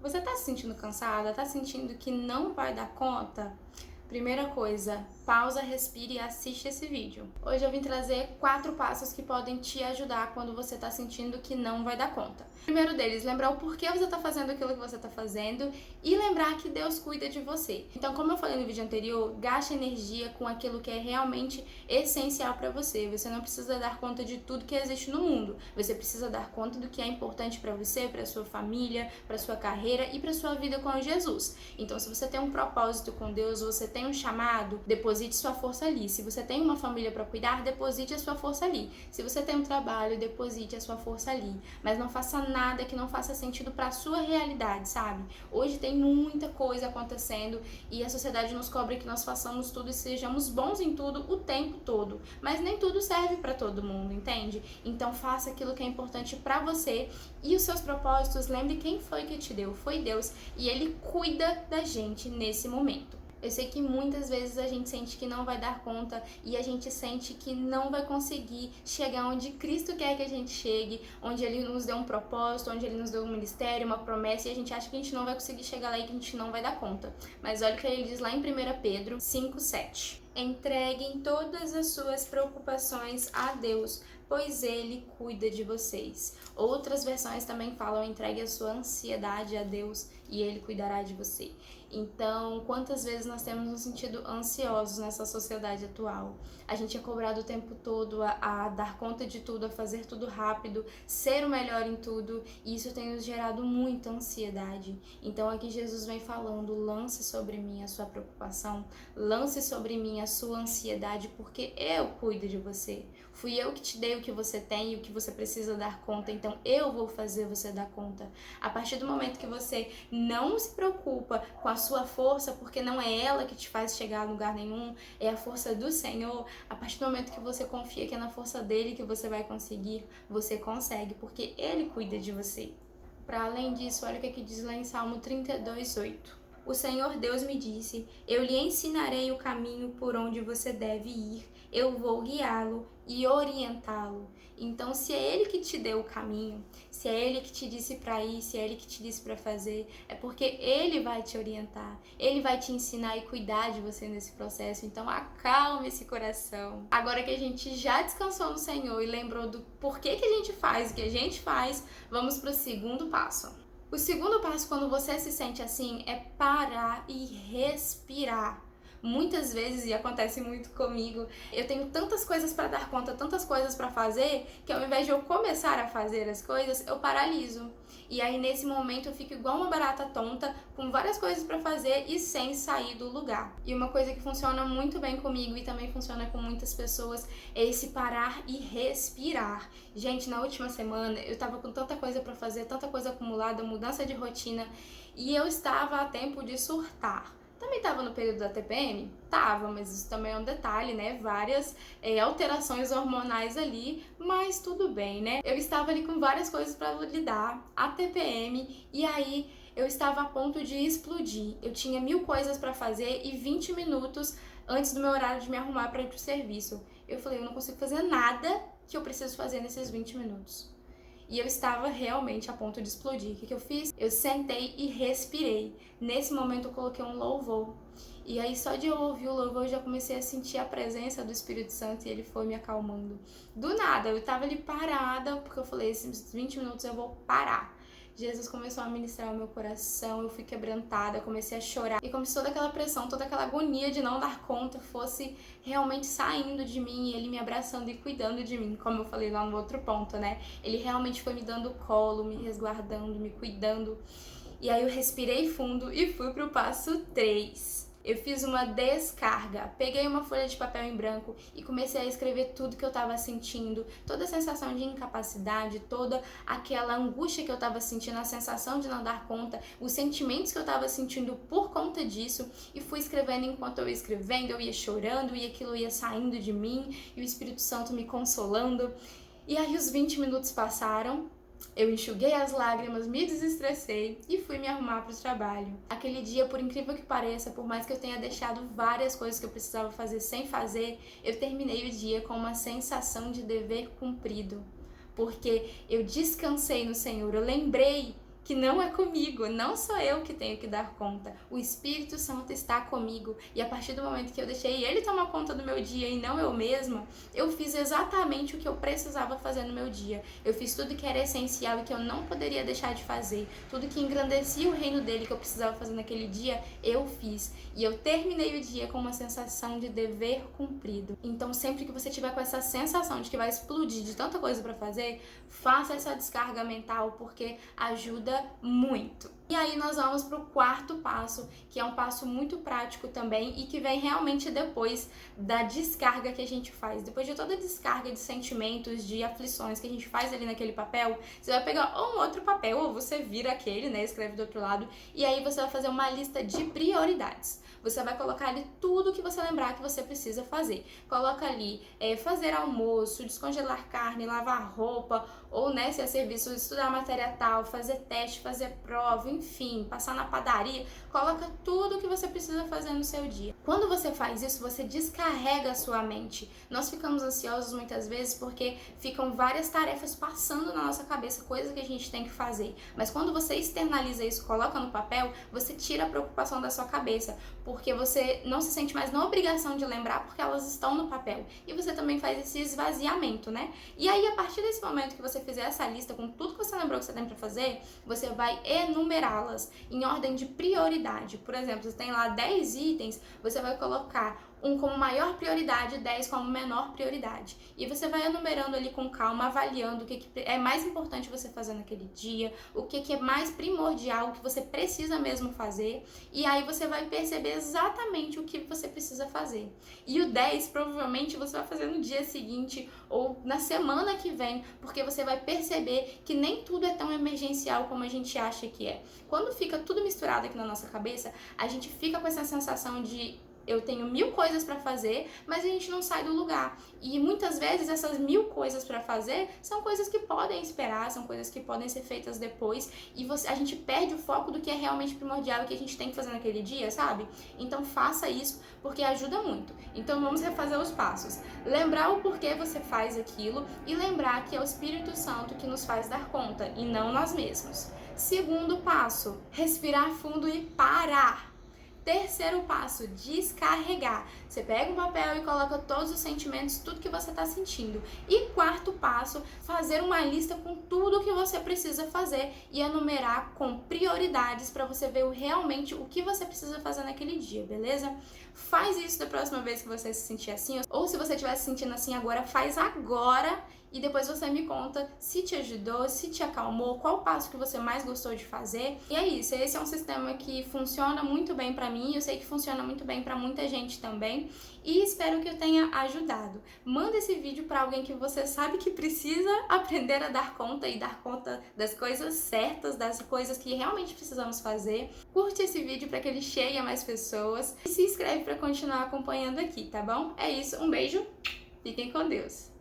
Você tá se sentindo cansada? Tá sentindo que não vai dar conta? Primeira coisa, pausa, respire e assiste esse vídeo. Hoje eu vim trazer 4 passos que podem te ajudar quando você tá sentindo que não vai dar conta. Primeiro deles, lembrar o porquê você tá fazendo aquilo que você tá fazendo e lembrar que Deus cuida de você. Então, como eu falei no vídeo anterior, gaste energia com aquilo que é realmente essencial para você. Você não precisa dar conta de tudo que existe no mundo. Você precisa dar conta do que é importante para você, para sua família, para sua carreira e para sua vida com Jesus. Então, se você tem um propósito com Deus, você tem um chamado, deposite sua força ali. Se você tem uma família para cuidar, deposite a sua força ali. Se você tem um trabalho, deposite a sua força ali. Mas não faça nada que não faça sentido para a sua realidade, sabe? Hoje tem muita coisa acontecendo e a sociedade nos cobra que nós façamos tudo e sejamos bons em tudo o tempo todo. Mas nem tudo serve para todo mundo, entende? Então faça aquilo que é importante para você e os seus propósitos. Lembre quem foi que te deu. Foi Deus e Ele cuida da gente nesse momento. Eu sei que muitas vezes a gente sente que não vai dar conta e a gente sente que não vai conseguir chegar onde Cristo quer que a gente chegue, onde Ele nos deu um propósito, onde Ele nos deu um ministério, uma promessa, e a gente acha que a gente não vai conseguir chegar lá e que a gente não vai dar conta. Mas olha o que Ele diz lá em 1 Pedro 5:7. Entreguem todas as suas preocupações a Deus, pois Ele cuida de vocês. Outras versões também falam: entregue a sua ansiedade a Deus e Ele cuidará de você. Então, quantas vezes nós temos nos sentido ansiosos nessa sociedade atual? A gente é cobrado o tempo todo a dar conta de tudo, a fazer tudo rápido, ser o melhor em tudo, e isso tem nos gerado muita ansiedade. Então aqui Jesus vem falando: lance sobre mim a sua preocupação, lance sobre mim a sua ansiedade, porque eu cuido de você. Fui eu que te dei o que você tem e o que você precisa dar conta, então eu vou fazer você dar conta. A partir do momento que você não se preocupa com a sua força, porque não é ela que te faz chegar a lugar nenhum, é a força do Senhor. A partir do momento que você confia que é na força dele que você vai conseguir, você consegue, porque ele cuida de você. Para além disso, olha o que aqui diz lá em Salmo 32:8. O Senhor Deus me disse: eu lhe ensinarei o caminho por onde você deve ir, eu vou guiá-lo e orientá-lo. Então, se é Ele que te deu o caminho, se é Ele que te disse para ir, se é Ele que te disse para fazer, é porque Ele vai te orientar, Ele vai te ensinar e cuidar de você nesse processo. Então, acalme esse coração. Agora que a gente já descansou no Senhor e lembrou do porquê que a gente faz o que a gente faz, vamos para o segundo passo. O segundo passo, quando você se sente assim, é parar e respirar. Muitas vezes, e acontece muito comigo, eu tenho tantas coisas para dar conta, tantas coisas para fazer, que ao invés de eu começar a fazer as coisas, eu paraliso. E aí nesse momento eu fico igual uma barata tonta, com várias coisas para fazer e sem sair do lugar. E uma coisa que funciona muito bem comigo e também funciona com muitas pessoas é esse parar e respirar. Gente, na última semana eu tava com tanta coisa para fazer, tanta coisa acumulada, mudança de rotina, e eu estava a tempo de surtar. Também estava no período da TPM? Tava, mas isso também é um detalhe, né? Várias alterações hormonais ali, mas tudo bem, né? Eu estava ali com várias coisas para lidar, a TPM, e aí eu estava a ponto de explodir. Eu tinha 1000 coisas para fazer e 20 minutos antes do meu horário de me arrumar para ir pro serviço. Eu falei: eu não consigo fazer nada que eu preciso fazer nesses 20 minutos. E eu estava realmente a ponto de explodir. O que eu fiz? Eu sentei e respirei. Nesse momento eu coloquei um louvor. E aí só de eu ouvir o louvor eu já comecei a sentir a presença do Espírito Santo e ele foi me acalmando. Do nada, eu estava ali parada, porque eu falei: esses 20 minutos eu vou parar. Jesus começou a ministrar o meu coração, eu fui quebrantada, eu comecei a chorar. E como se toda aquela pressão, toda aquela agonia de não dar conta fosse realmente saindo de mim, e ele me abraçando e cuidando de mim, como eu falei lá no outro ponto, né? Ele realmente foi me dando colo, me resguardando, me cuidando. E aí eu respirei fundo e fui pro passo 3. Eu fiz uma descarga, peguei uma folha de papel em branco e comecei a escrever tudo que eu estava sentindo, toda a sensação de incapacidade, toda aquela angústia que eu estava sentindo, a sensação de não dar conta, os sentimentos que eu estava sentindo por conta disso, e fui escrevendo. Enquanto eu ia escrevendo, eu ia chorando e aquilo ia saindo de mim e o Espírito Santo me consolando. E aí os 20 minutos passaram. Eu enxuguei as lágrimas, me desestressei e fui me arrumar para o trabalho. Aquele dia, por incrível que pareça, por mais que eu tenha deixado várias coisas que eu precisava fazer sem fazer, eu terminei o dia com uma sensação de dever cumprido. Porque eu descansei no Senhor, eu lembrei que não é comigo, não sou eu que tenho que dar conta. O Espírito Santo está comigo e a partir do momento que eu deixei ele tomar conta do meu dia e não eu mesma, eu fiz exatamente o que eu precisava fazer no meu dia. Eu fiz tudo que era essencial e que eu não poderia deixar de fazer. Tudo que engrandecia o reino dele que eu precisava fazer naquele dia, eu fiz. E eu terminei o dia com uma sensação de dever cumprido. Então, sempre que você tiver com essa sensação de que vai explodir de tanta coisa para fazer, faça essa descarga mental, porque ajuda muito. E aí nós vamos para o quarto passo, que é um passo muito prático também e que vem realmente depois da descarga que a gente faz. Depois de toda a descarga de sentimentos, de aflições que a gente faz ali naquele papel, você vai pegar um outro papel, ou você vira aquele, né, escreve do outro lado, e aí você vai fazer uma lista de prioridades. Você vai colocar ali tudo que você lembrar que você precisa fazer. Coloca ali fazer almoço, descongelar carne, lavar roupa, ou né, se é serviço, estudar matéria tal, fazer teste, fazer prova, enfim, passar na padaria. Coloca tudo que você precisa fazer no seu dia. Quando você faz isso, você descarrega a sua mente. Nós ficamos ansiosos muitas vezes porque ficam várias tarefas passando na nossa cabeça, coisas que a gente tem que fazer. Mas quando você externaliza isso, coloca no papel, você tira a preocupação da sua cabeça, porque você não se sente mais na obrigação de lembrar porque elas estão no papel. E você também faz esse esvaziamento, né? E aí, a partir desse momento que você fizer essa lista com tudo que você lembrou que você tem para fazer, você vai enumerá-las em ordem de prioridade. Por exemplo, você tem lá 10 itens, você vai colocar um como maior prioridade, 10 como menor prioridade. E você vai enumerando ali com calma, avaliando o que é mais importante você fazer naquele dia, o que é mais primordial, o que você precisa mesmo fazer. E aí você vai perceber exatamente o que você precisa fazer. E o 10 provavelmente você vai fazer no dia seguinte ou na semana que vem, porque você vai perceber que nem tudo é tão emergencial como a gente acha que é. Quando fica tudo misturado aqui na nossa cabeça, a gente fica com essa sensação de eu tenho 1000 coisas para fazer, mas a gente não sai do lugar. E muitas vezes essas 1000 coisas para fazer são coisas que podem esperar, são coisas que podem ser feitas depois, e a gente perde o foco do que é realmente primordial e que a gente tem que fazer naquele dia, sabe? Então faça isso, porque ajuda muito. Então vamos refazer os passos. Lembrar o porquê você faz aquilo e lembrar que é o Espírito Santo que nos faz dar conta e não nós mesmos. Segundo passo, respirar fundo e parar. Terceiro passo, descarregar. Você pega um papel e coloca todos os sentimentos, tudo que você está sentindo. E quarto passo, fazer uma lista com tudo que você precisa fazer e enumerar com prioridades para você ver realmente o que você precisa fazer naquele dia, beleza? Faz isso da próxima vez que você se sentir assim, ou se você estiver se sentindo assim agora, faz agora. E depois você me conta se te ajudou, se te acalmou, qual passo que você mais gostou de fazer. E é isso, esse é um sistema que funciona muito bem pra mim, eu sei que funciona muito bem pra muita gente também. E espero que eu tenha ajudado. Manda esse vídeo pra alguém que você sabe que precisa aprender a dar conta e dar conta das coisas certas, das coisas que realmente precisamos fazer. Curte esse vídeo pra que ele chegue a mais pessoas e se inscreve pra continuar acompanhando aqui, tá bom? É isso, um beijo, fiquem com Deus!